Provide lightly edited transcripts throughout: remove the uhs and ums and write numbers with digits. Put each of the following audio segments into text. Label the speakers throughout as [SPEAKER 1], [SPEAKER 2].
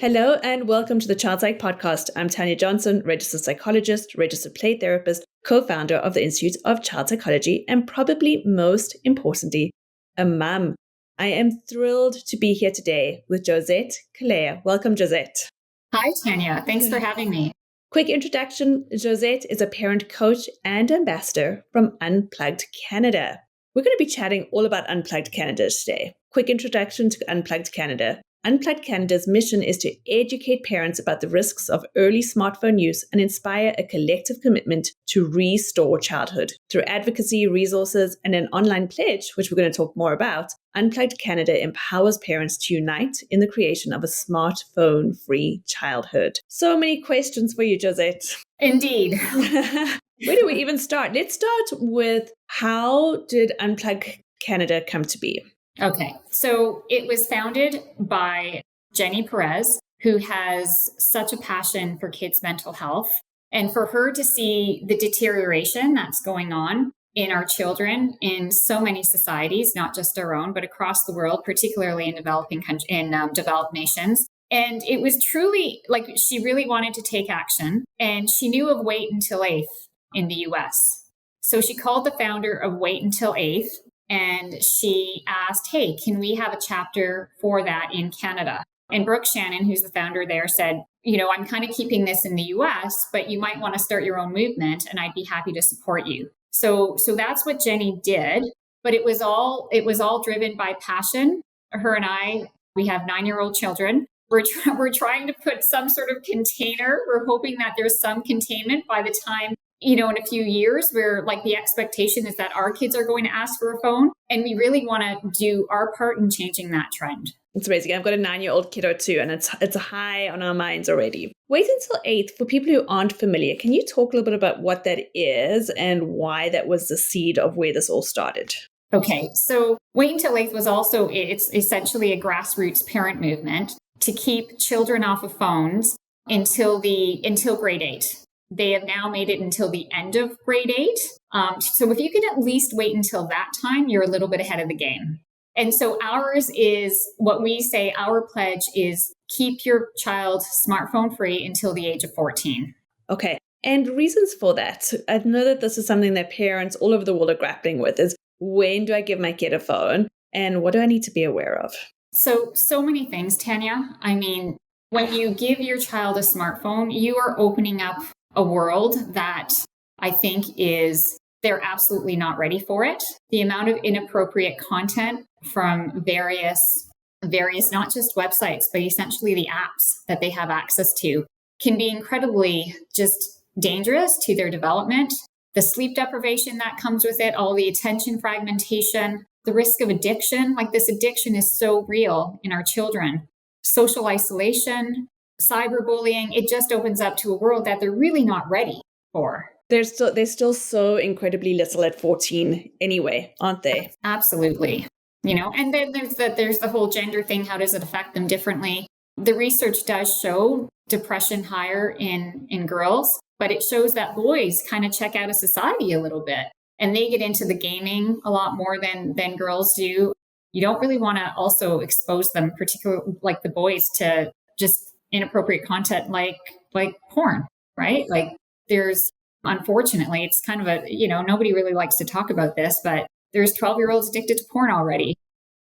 [SPEAKER 1] Hello and welcome to the Child Psych Podcast. I'm Tanya Johnson, registered psychologist, registered play therapist, co-founder of the Institute of Child Psychology, and probably most importantly, a mum. I am thrilled to be here today with Joseette Ka. Welcome, Joseette.
[SPEAKER 2] Hi, Tanya. Thanks for having me.
[SPEAKER 1] Quick introduction. Joseette is a parent coach and ambassador from Unplugged Canada. We're going to be chatting all about Unplugged Canada today. Quick introduction to Unplugged Canada. Unplugged Canada's mission is to educate parents about the risks of early smartphone use and inspire a collective commitment to restore childhood. Through advocacy, resources, and an online pledge, which we're going to talk more about, Unplugged Canada empowers parents to unite in the creation of a smartphone-free childhood. So many questions for you, Joseette.
[SPEAKER 2] Indeed.
[SPEAKER 1] Where do we even start? Let's start with, how did Unplugged Canada come to be?
[SPEAKER 2] Okay, so it was founded by Jenny Perez, who has such a passion for kids' mental health. And for her to see the deterioration that's going on in our children in so many societies, not just our own, but across the world, particularly in developed nations. And it was truly like she really wanted to take action. And she knew of Wait Until 8th in the US. So she called the founder of Wait Until 8th. And she asked, hey, can we have a chapter for that in Canada? And Brooke Shannon, who's the founder there, said, I'm kind of keeping this in the US, but you might want to start your own movement and I'd be happy to support you. So that's what Jenny did. But it was all driven by passion. Her and I, we have 9-year-old children. We're trying to put some sort of container. We're hoping that there's some containment by the time in a few years, where like the expectation is that our kids are going to ask for a phone. And we really want to do our part in changing that trend.
[SPEAKER 1] It's amazing. I've got a 9-year-old kiddo too, and it's high on our minds already. Wait Until 8th, for people who aren't familiar, can you talk a little bit about what that is and why that was the seed of where this all started?
[SPEAKER 2] Okay, so Wait Until 8th was also, it's essentially a grassroots parent movement to keep children off of phones until grade 8. They have now made it until the end of grade 8. So if you can at least wait until that time, you're a little bit ahead of the game. And so ours is what we say, our pledge is keep your child smartphone free until the age of 14.
[SPEAKER 1] Okay. And reasons for that. I know that this is something that parents all over the world are grappling with, is when do I give my kid a phone and what do I need to be aware of?
[SPEAKER 2] So many things, Tanya. I mean, when you give your child a smartphone, you are opening up a world that I think they're absolutely not ready for it. The amount of inappropriate content from various, not just websites, but essentially the apps that they have access to can be incredibly just dangerous to their development. The sleep deprivation that comes with it, all the attention fragmentation, the risk of addiction, like this addiction is so real in our children. Social isolation, cyberbullying, it just opens up to a world that they're really not ready for.
[SPEAKER 1] They're still so incredibly little at 14 anyway, aren't they?
[SPEAKER 2] Absolutely. And then there's the whole gender thing. How does it affect them differently? The research does show depression higher in girls, but it shows that boys kind of check out of society a little bit and they get into the gaming a lot more than girls do. You don't really want to also expose them, particularly like the boys, to just inappropriate content like porn, right? Like there's, unfortunately, it's kind of nobody really likes to talk about this, but there's 12-year-olds addicted to porn already.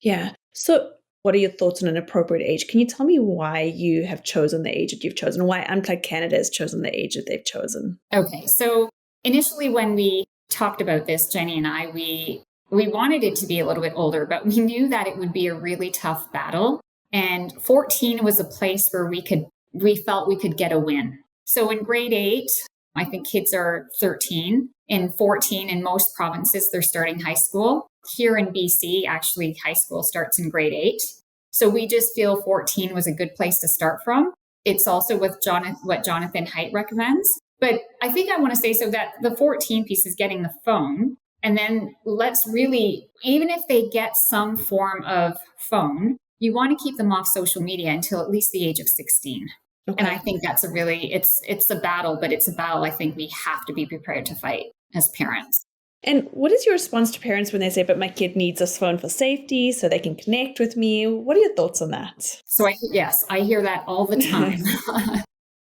[SPEAKER 1] Yeah. So what are your thoughts on an appropriate age? Can you tell me why you have chosen the age that you've chosen? Why Unplugged Canada has chosen the age that they've chosen?
[SPEAKER 2] Okay. So initially when we talked about this, Jenny and I, we wanted it to be a little bit older, but we knew that it would be a really tough battle. And 14 was a place where we felt we could get a win. So in grade 8, I think kids are 13. In 14, in most provinces, they're starting high school. Here in BC, actually, high school starts in grade 8. So we just feel 14 was a good place to start from. It's also what Jonathan Haidt recommends. But I think I want to say so that the 14 piece is getting the phone. And then let's really, even if they get some form of phone, you want to keep them off social media until at least the age of 16. Okay. And I think that's it's a battle, but it's a battle I think we have to be prepared to fight as parents.
[SPEAKER 1] And what is your response to parents when they say, but my kid needs this phone for safety so they can connect with me? What are your thoughts on that?
[SPEAKER 2] So I hear that all the time.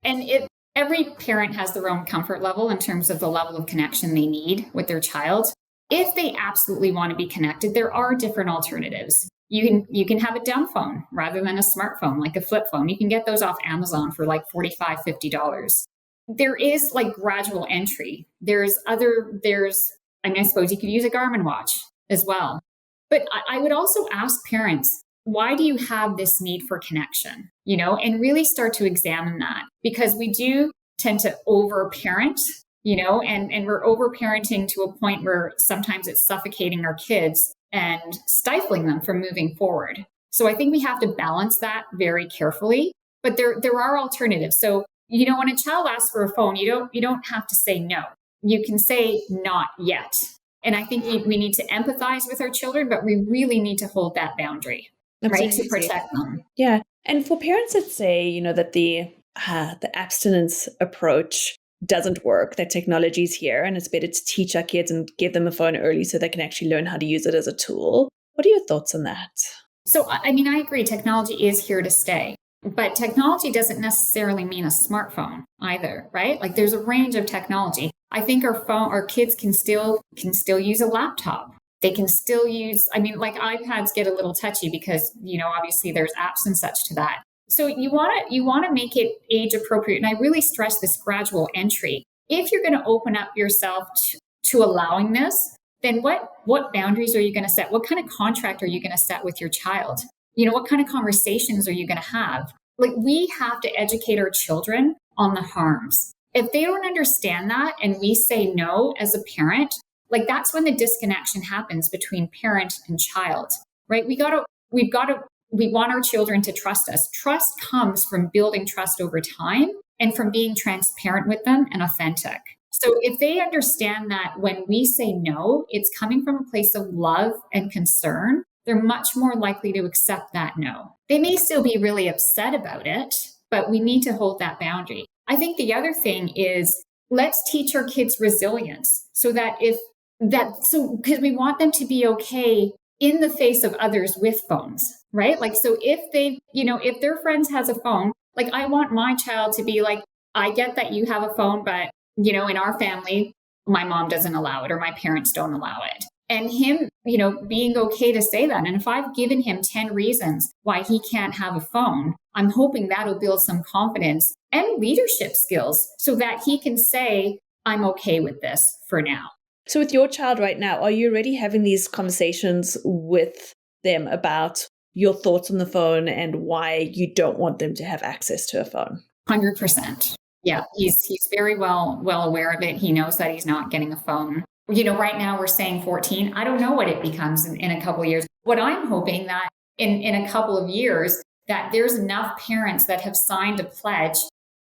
[SPEAKER 2] And every parent has their own comfort level in terms of the level of connection they need with their child. If they absolutely want to be connected, there are different alternatives. You can have a dumb phone rather than a smartphone, like a flip phone. You can get those off Amazon for like $45, $50. There is like gradual entry. I suppose you could use a Garmin watch as well. But I would also ask parents, why do you have this need for connection? And really start to examine that, because we do tend to overparent, and we're overparenting to a point where sometimes it's suffocating our kids and stifling them from moving forward. So I think we have to balance that very carefully, but there are alternatives. So, when a child asks for a phone, you don't have to say no. You can say not yet. And I think we need to empathize with our children, but we really need to hold that boundary, right, to protect them.
[SPEAKER 1] Yeah. And for parents that say, that the abstinence approach doesn't work, that technology is here and it's better to teach our kids and give them a phone early so they can actually learn how to use it as a tool. What are your thoughts on that?
[SPEAKER 2] So, I agree. Technology is here to stay. But technology doesn't necessarily mean a smartphone either, right? Like there's a range of technology. I think our kids can still use a laptop. They can still use, like iPads get a little touchy because, obviously there's apps and such to that. So you want to make it age appropriate. And I really stress this gradual entry. If you're going to open up yourself to allowing this, then what boundaries are you going to set? What kind of contract are you going to set with your child? What kind of conversations are you going to have? Like, we have to educate our children on the harms. If they don't understand that and we say no as a parent, like that's when the disconnection happens between parent and child, right? We want our children to trust us. Trust comes from building trust over time and from being transparent with them and authentic. So if they understand that when we say no, it's coming from a place of love and concern, they're much more likely to accept that no. They may still be really upset about it, but we need to hold that boundary. I think the other thing is, let's teach our kids resilience because we want them to be okay in the face of others with phones, right? Like, so if their friends has a phone, like I want my child to be like, I get that you have a phone, but in our family, my mom doesn't allow it or my parents don't allow it. And him, being okay to say that. And if I've given him 10 reasons why he can't have a phone, I'm hoping that'll build some confidence and leadership skills so that he can say, I'm okay with this for now.
[SPEAKER 1] So with your child right now, are you already having these conversations with them about your thoughts on the phone and why you don't want them to have access to a phone?
[SPEAKER 2] 100%. Yeah, he's very well aware of it. He knows that he's not getting a phone. Right now we're saying 14. I don't know what it becomes in a couple of years. What I'm hoping that in a couple of years, that there's enough parents that have signed a pledge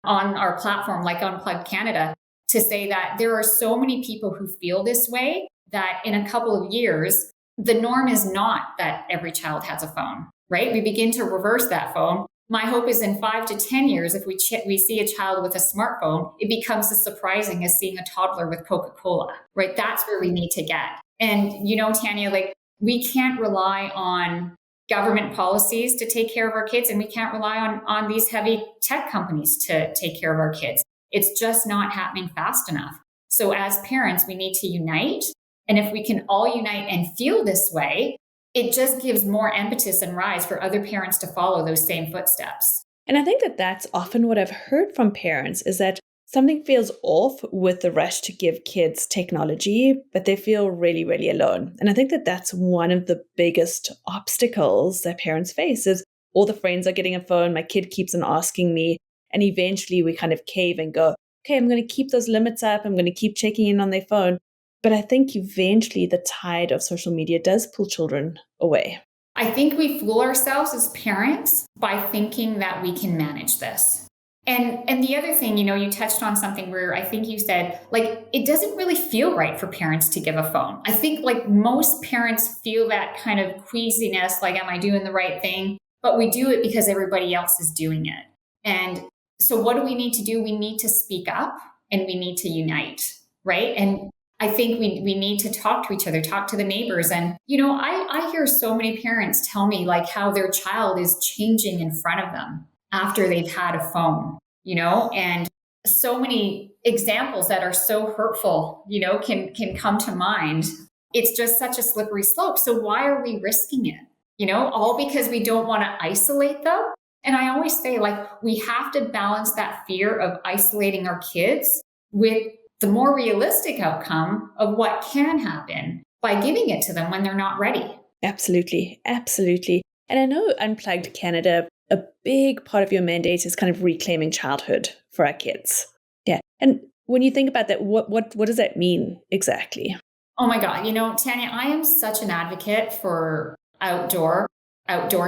[SPEAKER 2] on our platform, like Unplugged Canada, to say that there are so many people who feel this way that in a couple of years, the norm is not that every child has a phone, right? We begin to reverse that phone. My hope is in 5 to 10 years, if we see a child with a smartphone, it becomes as surprising as seeing a toddler with Coca-Cola, right? That's where we need to get. And, Tanya, like we can't rely on government policies to take care of our kids, and we can't rely on these heavy tech companies to take care of our kids. It's just not happening fast enough. So as parents, we need to unite. And if we can all unite and feel this way, it just gives more impetus and rise for other parents to follow those same footsteps.
[SPEAKER 1] And I think that that's often what I've heard from parents is that something feels off with the rush to give kids technology, but they feel really, really alone. And I think that that's one of the biggest obstacles that parents face is all the friends are getting a phone, my kid keeps on asking me, and eventually we kind of cave and go, okay, I'm going to keep those limits up, I'm going to keep checking in on their phone. But I think eventually the tide of social media does pull children away.
[SPEAKER 2] I think we fool ourselves as parents by thinking that we can manage this. And the other thing, you touched on something where I think you said, like, it doesn't really feel right for parents to give a phone. I think like most parents feel that kind of queasiness, like, am I doing the right thing? But we do it because everybody else is doing it. And so what do we need to do? We need to speak up and we need to unite, right? And I think we need to talk to each other, talk to the neighbors. And, I hear so many parents tell me like how their child is changing in front of them after they've had a phone, and so many examples that are so hurtful, can come to mind. It's just such a slippery slope. So why are we risking it? All because we don't want to isolate them. And I always say, like, we have to balance that fear of isolating our kids with the more realistic outcome of what can happen by giving it to them when they're not ready.
[SPEAKER 1] Absolutely. Absolutely. And I know Unplugged Canada, a big part of your mandate is kind of reclaiming childhood for our kids. Yeah. And when you think about that, what does that mean exactly?
[SPEAKER 2] Oh my God. Tanya, I am such an advocate for outdoor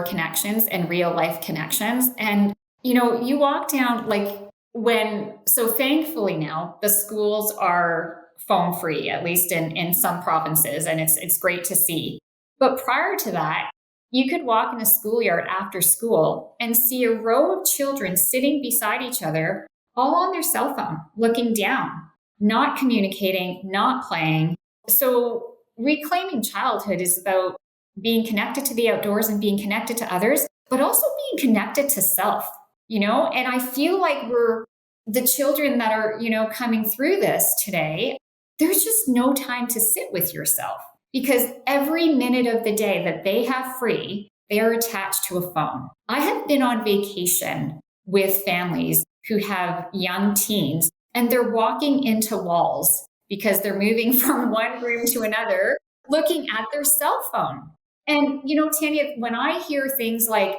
[SPEAKER 2] connections and real life connections. And, you walk down so thankfully now the schools are phone free, at least in some provinces. And it's great to see. But prior to that, you could walk in a schoolyard after school and see a row of children sitting beside each other, all on their cell phone, looking down, not communicating, not playing. So reclaiming childhood is about being connected to the outdoors and being connected to others, but also being connected to self, and I feel like the children that are, coming through this today, there's just no time to sit with yourself because every minute of the day that they have free, they are attached to a phone. I have been on vacation with families who have young teens and they're walking into walls because they're moving from one room to another, looking at their cell phone. And, Tanya, when I hear things like,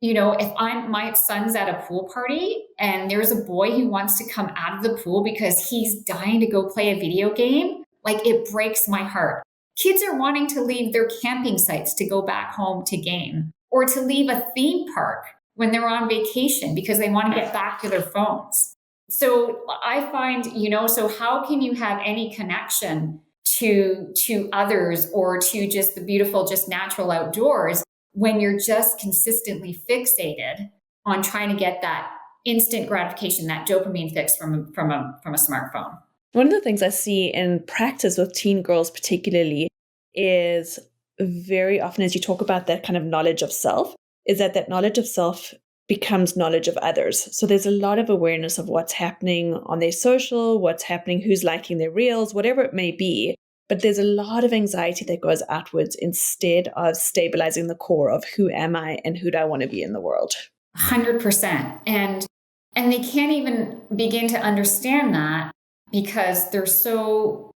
[SPEAKER 2] if my son's at a pool party and there's a boy who wants to come out of the pool because he's dying to go play a video game, like it breaks my heart. Kids are wanting to leave their camping sites to go back home to game or to leave a theme park when they're on vacation because they want to get back to their phones. So I find, so how can you have any connection to others or to just the beautiful, just natural outdoors when you're just consistently fixated on trying to get that instant gratification, that dopamine fix from a smartphone?
[SPEAKER 1] One of the things I see in practice with teen girls particularly is very often as you talk about that kind of knowledge of self, is that knowledge of self becomes knowledge of others. So there's a lot of awareness of what's happening on their social, what's happening, who's liking their reels, whatever it may be. But there's a lot of anxiety that goes outwards instead of stabilizing the core of who am I and who do I want to be in the world.
[SPEAKER 2] 100%. And they can't even begin to understand that because they're so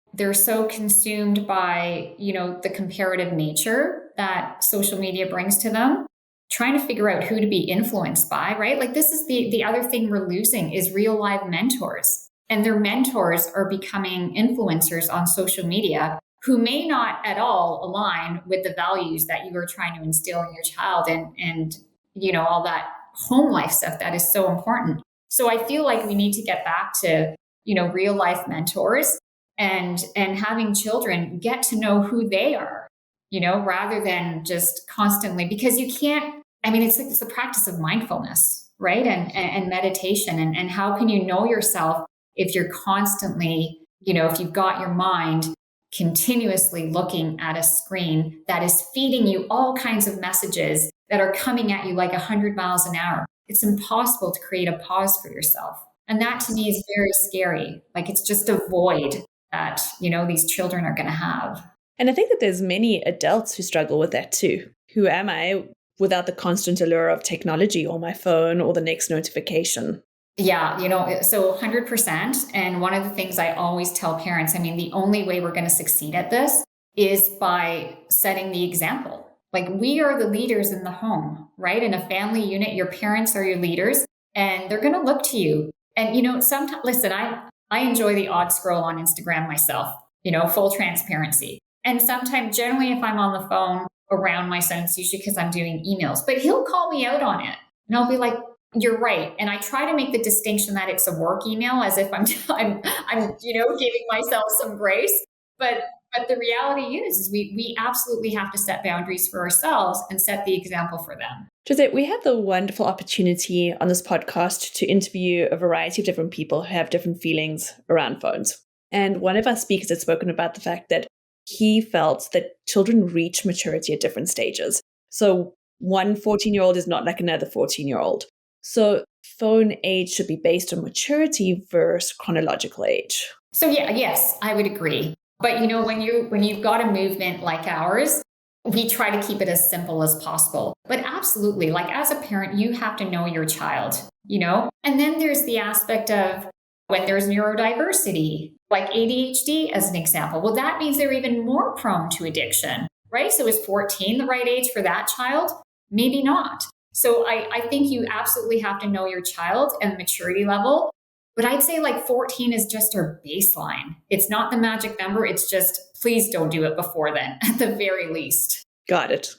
[SPEAKER 2] consumed by, the comparative nature that social media brings to them, trying to figure out who to be influenced by, right? Like this is the other thing we're losing is real live mentors. And their mentors are becoming influencers on social media who may not at all align with the values that you are trying to instill in your child and all that home life stuff that is so important. So I feel like we need to get back to, real life mentors and having children get to know who they are, rather than just constantly, because you can't, it's the practice of mindfulness, right? And meditation. And how can you know yourself if you're constantly, if you've got your mind continuously looking at a screen that is feeding you all kinds of messages that are coming at you like 100 miles an hour, it's impossible to create a pause for yourself. And that to me is very scary. Like it's just a void that, these children are going to have.
[SPEAKER 1] And I think that there's many adults who struggle with that too. Who am I without the constant allure of technology or my phone or the next notification?
[SPEAKER 2] Yeah, so 100%. And one of the things I always tell parents, the only way we're going to succeed at this is by setting the example. Like we are the leaders in the home, right? In a family unit, your parents are your leaders and they're going to look to you. And, sometimes, listen, I enjoy the odd scroll on Instagram myself, full transparency. And sometimes, generally, if I'm on the phone around my son, it's usually because I'm doing emails, but he'll call me out on it. And I'll be like, you're right. And I try to make the distinction that it's a work email as if I'm giving myself some grace. But the reality is we absolutely have to set boundaries for ourselves and set the example for them.
[SPEAKER 1] Joseette, we have the wonderful opportunity on this podcast to interview a variety of different people who have different feelings around phones. And one of our speakers had spoken about the fact that he felt that children reach maturity at different stages. So one 14-year-old is not like another 14-year-old. So phone age should be based on maturity versus chronological age.
[SPEAKER 2] So yes, I would agree. But when you've got a movement like ours, we try to keep it as simple as possible. But absolutely, like as a parent, you have to know your child, And then there's the aspect of when there's neurodiversity, like ADHD as an example. Well, that means they're even more prone to addiction, right? So is 14 the right age for that child? Maybe not. So I think you absolutely have to know your child and the maturity level. But I'd say like 14 is just our baseline. It's not the magic number. It's just, please don't do it before then, at the very least.
[SPEAKER 1] Got it.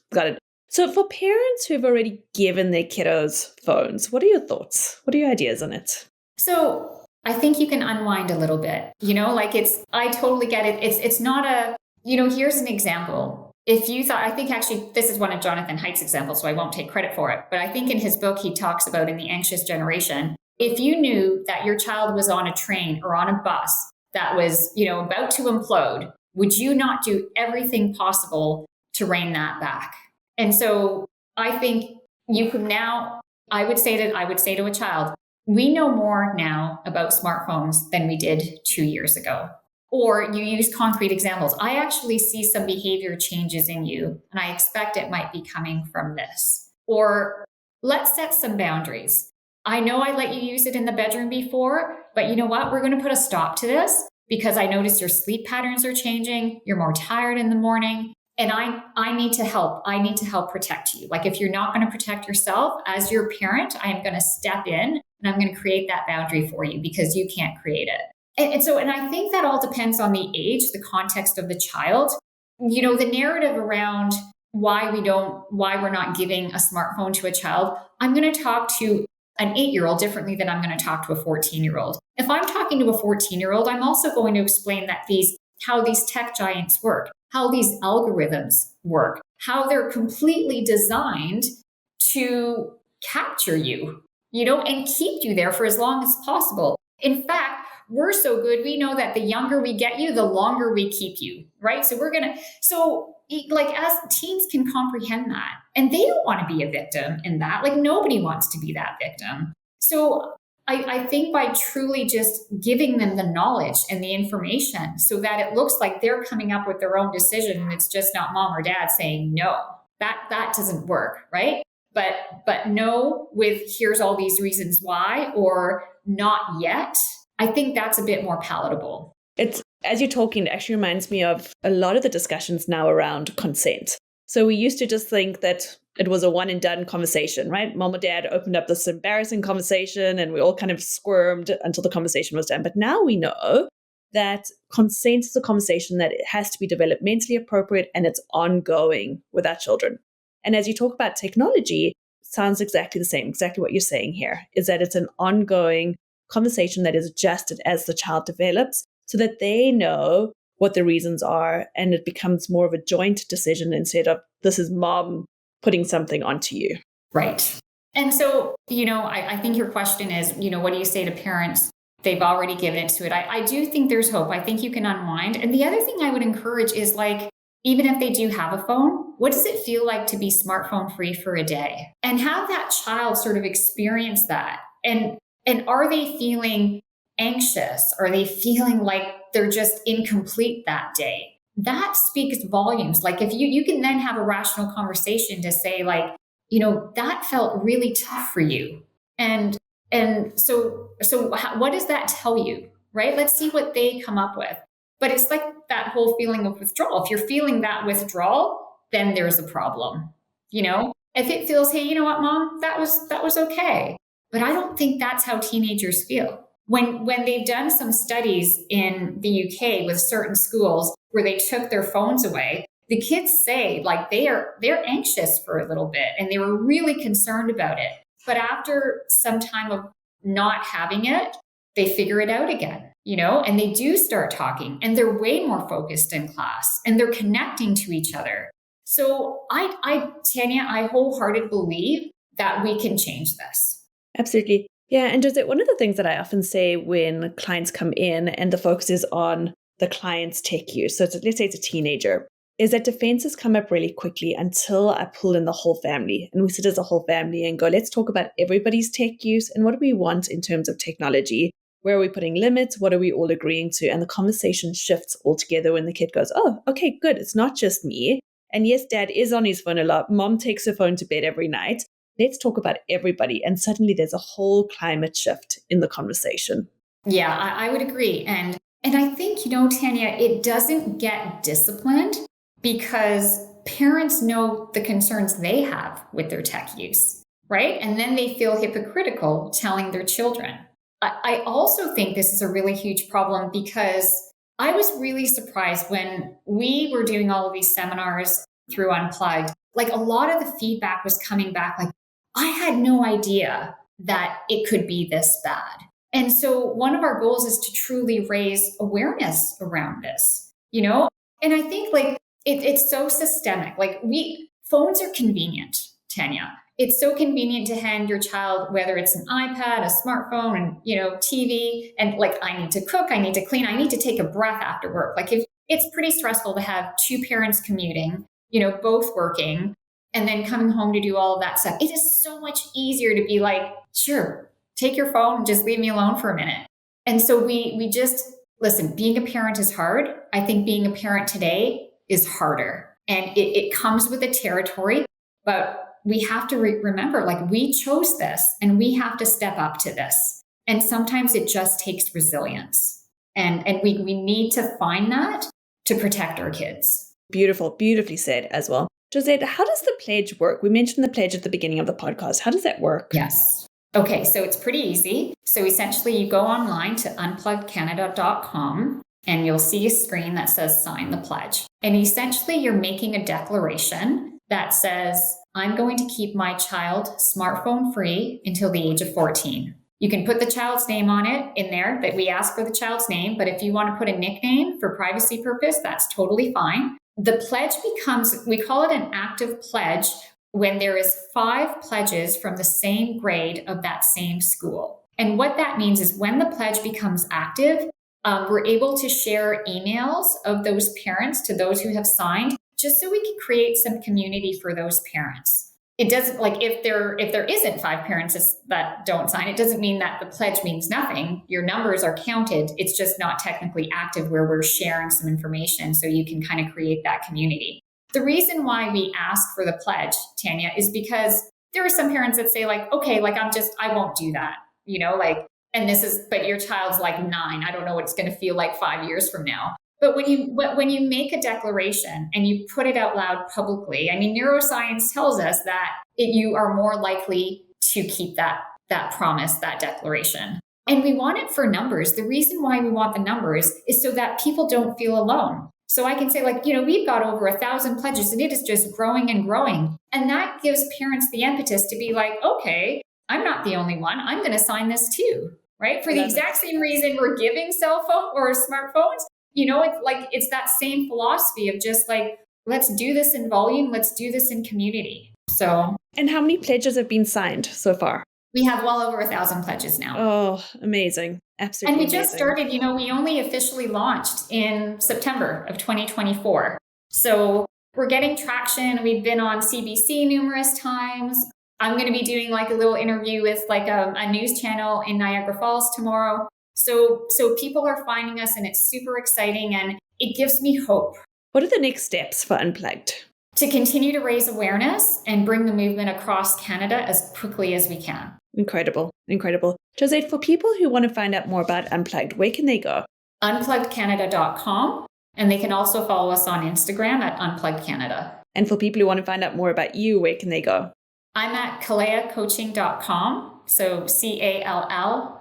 [SPEAKER 1] So for parents who've already given their kiddos phones, what are your thoughts? What are your ideas on it?
[SPEAKER 2] So I think you can unwind a little bit, I totally get it. It's not here's an example. If you thought, I think actually this is one of Jonathan Haidt's examples, so I won't take credit for it. But I think in his book, he talks about in The Anxious Generation, if you knew that your child was on a train or on a bus that was, about to implode, would you not do everything possible to rein that back? And so I think you can now, I would say to a child, we know more now about smartphones than we did 2 years ago. Or you use concrete examples. I actually see some behavior changes in you, and I expect it might be coming from this. Or let's set some boundaries. I know I let you use it in the bedroom before, but you know what? We're going to put a stop to this because I notice your sleep patterns are changing. You're more tired in the morning. And I need to help. I need to help protect you. Like if you're not going to protect yourself as your parent, I am going to step in and I'm going to create that boundary for you because you can't create it. And I think that all depends on the age, the context of the child. The narrative around why we're not giving a smartphone to a child. I'm going to talk to an 8-year-old differently than I'm going to talk to a 14-year-old. If I'm talking to a 14-year-old, I'm also going to explain that how these tech giants work, how these algorithms work, how they're completely designed to capture you, and keep you there for as long as possible. In fact, we're so good, we know that the younger we get you, the longer we keep you, right? So as teens can comprehend that, and they don't want to be a victim in that. Like nobody wants to be that victim. So I think by truly just giving them the knowledge and the information so that it looks like they're coming up with their own decision and it's just not mom or dad saying no, that doesn't work, right? But no with here's all these reasons why or not yet. I think that's a bit more palatable.
[SPEAKER 1] It's, as you're talking, it actually reminds me of a lot of the discussions now around consent. So we used to just think that it was a one and done conversation, right? Mom or dad opened up this embarrassing conversation and we all kind of squirmed until the conversation was done. But now we know that consent is a conversation that it has to be developmentally appropriate and it's ongoing with our children. And as you talk about technology, sounds exactly the same, exactly what you're saying here, is that it's an ongoing conversation that is adjusted as the child develops so that they know what the reasons are and it becomes more of a joint decision instead of this is mom putting something onto you.
[SPEAKER 2] Right. And so, I think your question is, what do you say to parents? They've already given it to it. I do think there's hope. I think you can unwind. And the other thing I would encourage is even if they do have a phone, what does it feel like to be smartphone free for a day? And have that child sort of experience that. And are they feeling anxious? Are they feeling like they're just incomplete that day? That speaks volumes. Like if you can then have a rational conversation to say that felt really tough for you. And so what does that tell you, right? Let's see what they come up with. But it's like that whole feeling of withdrawal. If you're feeling that withdrawal, then there's a problem. If it feels, hey, you know what, mom, that was okay. But I don't think that's how teenagers feel. When they've done some studies in the UK with certain schools where they took their phones away, the kids say they're anxious for a little bit and they were really concerned about it. But after some time of not having it, they figure it out again, and they do start talking and they're way more focused in class and they're connecting to each other. So Tanya, I wholeheartedly believe that we can change this.
[SPEAKER 1] Absolutely. Yeah, and Josette, one of the things that I often say when clients come in and the focus is on the client's tech use, so let's say it's a teenager, is that defenses come up really quickly until I pull in the whole family and we sit as a whole family and go, let's talk about everybody's tech use and what do we want in terms of technology? Where are we putting limits? What are we all agreeing to? And the conversation shifts altogether when the kid goes, oh, okay, good. It's not just me. And yes, dad is on his phone a lot. Mom takes her phone to bed every night. Let's talk about everybody. And suddenly there's a whole climate shift in the conversation.
[SPEAKER 2] Yeah, I would agree. And I think, Tanya, it doesn't get disciplined because parents know the concerns they have with their tech use, right? And then they feel hypocritical telling their children. I also think this is a really huge problem because I was really surprised when we were doing all of these seminars through Unplugged. Like a lot of the feedback was coming back like, I had no idea that it could be this bad. And so one of our goals is to truly raise awareness around this, And I think like it's so systemic. Like phones are convenient, Tanya. It's so convenient to hand your child, whether it's an iPad, a smartphone, and, TV, and like, I need to cook, I need to clean, I need to take a breath after work. Like if it's pretty stressful to have two parents commuting, both working, and then coming home to do all of that stuff. It is so much easier to be like, sure, take your phone and just leave me alone for a minute. And so we just, listen, being a parent is hard. I think being a parent today is harder. And it comes with the territory, but we have to remember, like we chose this and we have to step up to this. And sometimes it just takes resilience. And we need to find that to protect our kids.
[SPEAKER 1] Beautiful, beautifully said as well. Joseette, how does the pledge work? We mentioned the pledge at the beginning of the podcast. How does that work?
[SPEAKER 2] Yes. Okay, so it's pretty easy. So essentially you go online to unpluggedcanada.com and you'll see a screen that says sign the pledge. And essentially you're making a declaration that says, I'm going to keep my child smartphone free until the age of 14. You can put the child's name on it in there, that we ask for the child's name, but if you want to put a nickname for privacy purpose, that's totally fine. The pledge becomes, we call it an active pledge when there is 5 pledges from the same grade of that same school. And what that means is when the pledge becomes active, we're able to share emails of those parents to those who have signed, just so we can create some community for those parents. It doesn't, like if there isn't 5 parents that don't sign, it doesn't mean that the pledge means nothing. Your numbers are counted. It's just not technically active where we're sharing some information so you can kind of create that community. The reason why we ask for the pledge, Tanya, is because there are some parents that say like, okay, like I won't do that, but your child's like 9. I don't know what it's going to feel like 5 years from now. But when you make a declaration and you put it out loud publicly, I mean, neuroscience tells us that you are more likely to keep that promise, that declaration. And we want it for numbers. The reason why we want the numbers is so that people don't feel alone. So I can say like, we've got over 1,000 pledges and it is just growing and growing. And that gives parents the impetus to be like, okay, I'm not the only one. I'm going to sign this too, right? For the exact same reason we're giving cell phone or smartphones. It's that same philosophy of just like, let's do this in volume. Let's do this in community. So.
[SPEAKER 1] And how many pledges have been signed so far?
[SPEAKER 2] We have well over 1,000 pledges now.
[SPEAKER 1] Oh, amazing. Absolutely.
[SPEAKER 2] And we just started, we only officially launched in September of 2024. So we're getting traction. We've been on CBC numerous times. I'm going to be doing like a little interview with like a news channel in Niagara Falls tomorrow. So people are finding us and it's super exciting and it gives me hope.
[SPEAKER 1] What are the next steps for Unplugged?
[SPEAKER 2] To continue to raise awareness and bring the movement across Canada as quickly as we can.
[SPEAKER 1] Incredible. Incredible. Joseette, for people who want to find out more about Unplugged, where can they go?
[SPEAKER 2] Unpluggedcanada.com. And they can also follow us on Instagram at Unplugged Canada.
[SPEAKER 1] And for people who want to find out more about you, where can they go?
[SPEAKER 2] I'm at kaleacoaching.com. So CALLEJA.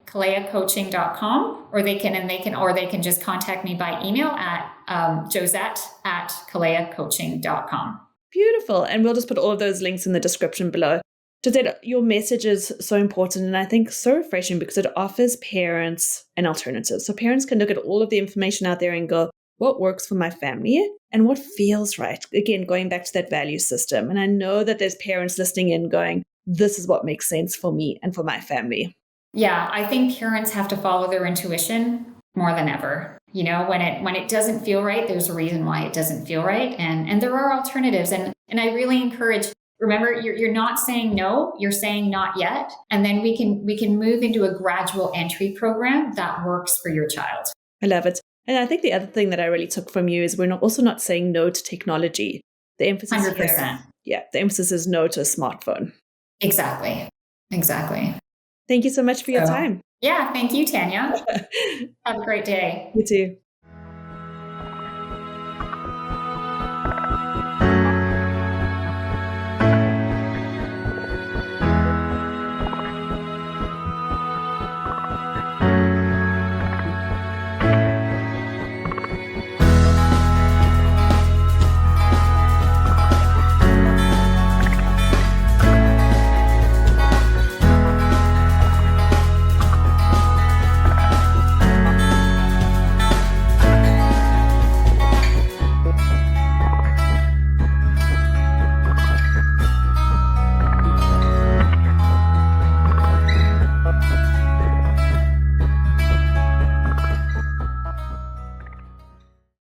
[SPEAKER 2] kaleacoaching.com, or they can just contact me by email at Joseette@kaleacoaching.com.
[SPEAKER 1] Beautiful. And we'll just put all of those links in the description below. Joseette, your message is so important and I think so refreshing because it offers parents an alternative. So parents can look at all of the information out there and go, what works for my family and what feels right? Again, going back to that value system. And I know that there's parents listening in going, this is what makes sense for me and for my family.
[SPEAKER 2] Yeah, I think parents have to follow their intuition more than ever. You know, when it doesn't feel right, there's a reason why it doesn't feel right. And there are alternatives. And I really encourage, remember, you're not saying no, you're saying not yet. And then we can move into a gradual entry program that works for your child.
[SPEAKER 1] I love it. And I think the other thing that I really took from you is we're also not saying no to technology. The emphasis
[SPEAKER 2] 100%.
[SPEAKER 1] here, the emphasis is no to a smartphone.
[SPEAKER 2] Exactly.
[SPEAKER 1] Thank you so much for your time.
[SPEAKER 2] Yeah, thank you, Tanya. Have a great day.
[SPEAKER 1] You too.